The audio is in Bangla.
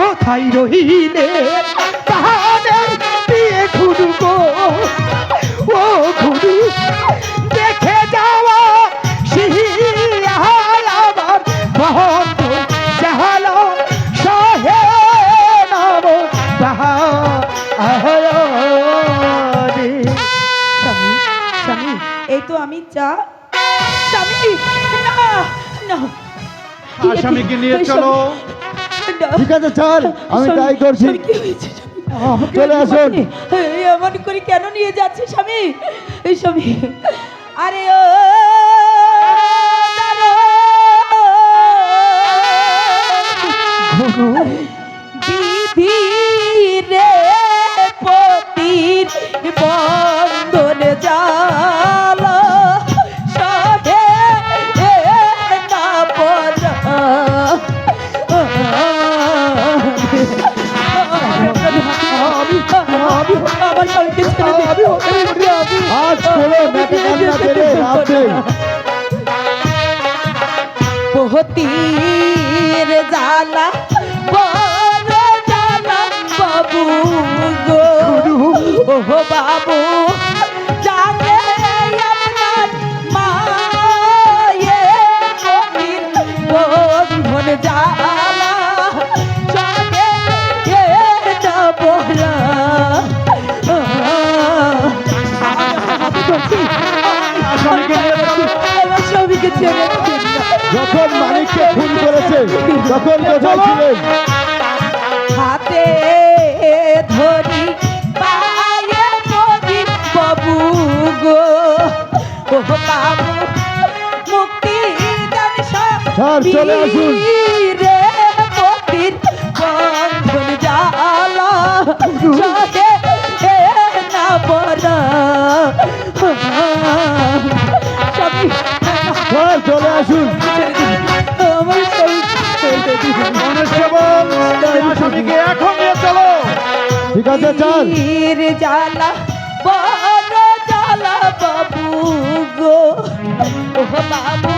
কোথায় রহিলে তাহাদের বিয়ে খুড়ু গো ও খুড়ু দেখে যাওয়া সিহিয়া আমার বন্ধ জাহালো সহে নাম তাহা আহরে স্বামী স্বামী এই তো আমি চা স্বামী না না আসামিকে নিয়ে চলো। ঠিক আছে চল, আমি তাই করছি। স্বামী, কি হয়েছে স্বামী? চলে আসুন। এমন করে কেন নিয়ে যাচ্ছে স্বামী? এই স্বামী আরে ও বিধি রে পতির বন্ধন জাল সহে না পরা আমার স্বামীকে ছেড়ে দে। আজ কোনো মেটে কান্না পেলে লাভ নেই। পতির জালা বড় জালা বাবু গো ও বাবু জানে আপনার মায়ে পতির বন্ধন জালা জানে এটা বলা আসামিকে নিয়ে চলো। আমার স্বামীকে ছেড়ে দিন না। যখন মালিককে খুন করেছে তখন কোথায় ছিলেন? হাতে ধরি পায়ে পড়ি বাবু গো ও বাবু মুক্তি দান স্যার, চলে আসুন। রে পতির বন্ধন জালা সহে না বলা স্বামী স্যার, চলে আসুন। আমার স্বামী ছেড়ে দিন। কনস্টেবল, আসামিকে এখন নিয়ে চলো। ঠিক আছে চল। তীর জ্বালা বড় জ্বালা বাবু গো ও বাবু